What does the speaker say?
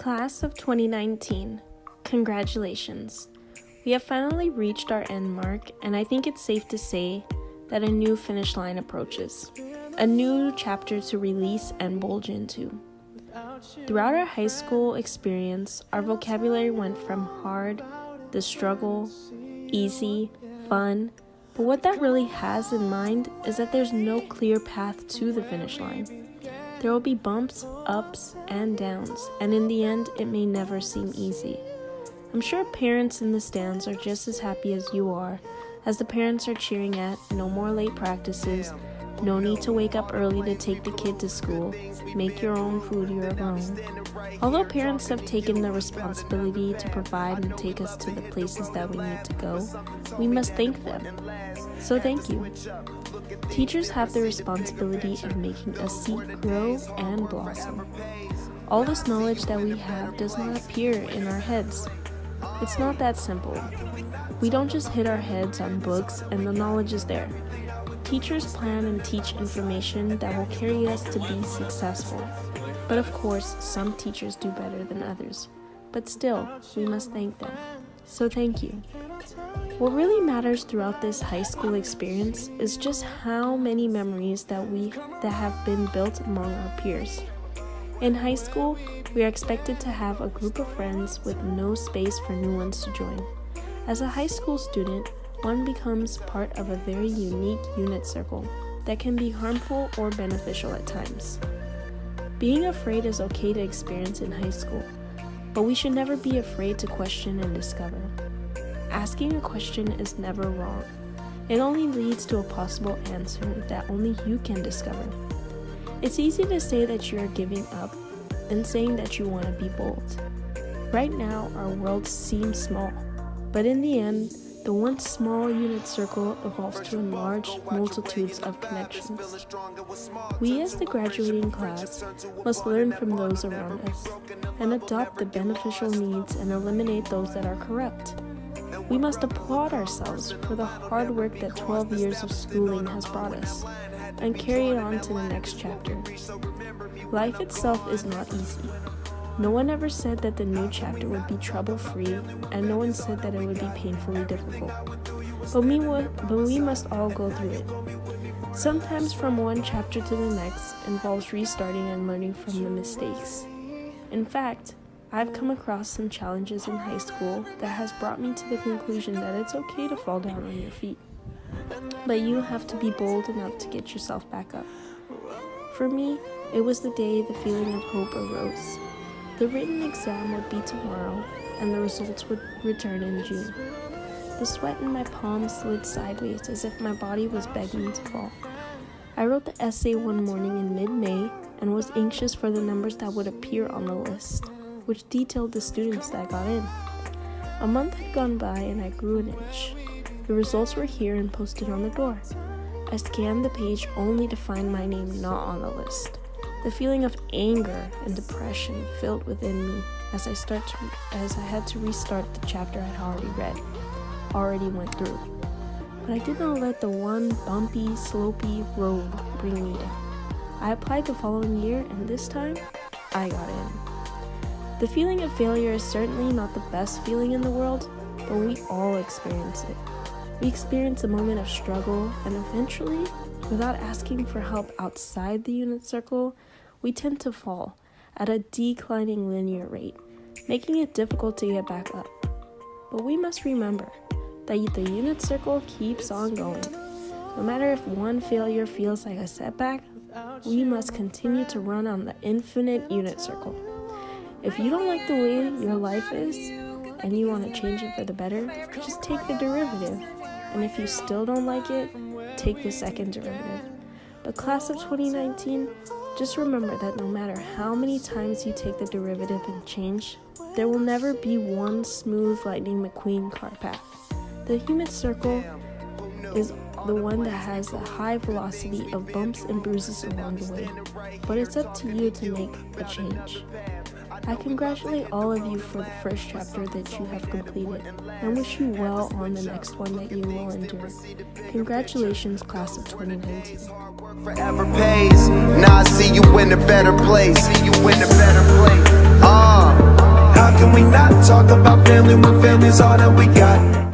Class of 2019, congratulations. We have finally reached our end mark, and I think it's safe to say that a new finish line approaches, a new chapter to release and bulge into. Throughout our high school experience, our vocabulary went from hard, the struggle, easy, fun, but what that really has in mind is that there's no clear path to the finish line. There will be bumps, ups, and downs, and in the end, it may never seem easy. I'm sure parents in the stands are just as happy as you are, as the parents are cheering at no more late practices, no need to wake up early to take the kid to school, make your own food your own. Although parents have taken the responsibility to provide and take us to the places that we need to go, we must thank them. So thank you. Teachers have the responsibility of making a seed grow and blossom. All this knowledge that we have does not appear in our heads. It's not that simple. We don't just hit our heads on books and the knowledge is there. Teachers plan and teach information that will carry us to be successful. But of course, some teachers do better than others. But still, we must thank them. So thank you. What really matters throughout this high school experience is just how many memories that have been built among our peers. In high school, we are expected to have a group of friends with no space for new ones to join. As a high school student, one becomes part of a very unique unit circle that can be harmful or beneficial at times. Being afraid is okay to experience in high school, but we should never be afraid to question and discover. Asking a question is never wrong. It only leads to a possible answer that only you can discover. It's easy to say that you are giving up and saying that you want to be bold. Right now, our world seems small, but in the end, the once small unit circle evolves to enlarge multitudes of connections. We as the graduating class must learn from those around us and adopt the beneficial needs and eliminate those that are corrupt. We must applaud ourselves for the hard work that 12 years of schooling has brought us and carry it on to the next chapter. Life itself is not easy. No one ever said that the new chapter would be trouble-free, and no one said that it would be painfully difficult. But we must all go through it. Sometimes from one chapter to the next involves restarting and learning from the mistakes. In fact, I've come across some challenges in high school that has brought me to the conclusion that it's okay to fall down on your feet. But you have to be bold enough to get yourself back up. For me, it was the day the feeling of hope arose. The written exam would be tomorrow, and the results would return in June. The sweat in my palms slid sideways as if my body was begging to fall. I wrote the essay one morning in mid-May and was anxious for the numbers that would appear on the list, which detailed the students that got in. A month had gone by and I grew an inch. The results were here and posted on the door. I scanned the page only to find my name not on the list. The feeling of anger and depression filled within me as I had to restart the chapter I had already went through. But I did not let the one bumpy, slopey road bring me down. I applied the following year, and this time, I got in. The feeling of failure is certainly not the best feeling in the world, but we all experience it. We experience a moment of struggle, and eventually, without asking for help outside the unit circle, we tend to fall at a declining linear rate, making it difficult to get back up. But we must remember that the unit circle keeps on going. No matter if one failure feels like a setback, we must continue to run on the infinite unit circle. If you don't like the way your life is, and you want to change it for the better, just take the derivative. And if you still don't like it, take the second derivative. But class of 2019, just remember that no matter how many times you take the derivative and change, there will never be one smooth Lightning McQueen car path. The unit circle is the one that has the high velocity of bumps and bruises along the way, but it's up to you to make a change. I congratulate all of you for the first chapter that you have completed and wish you well on the next one that you will endure. Congratulations, class of 2019. Forever pays. Now I see you in a better place. talk about family when family's all that we got.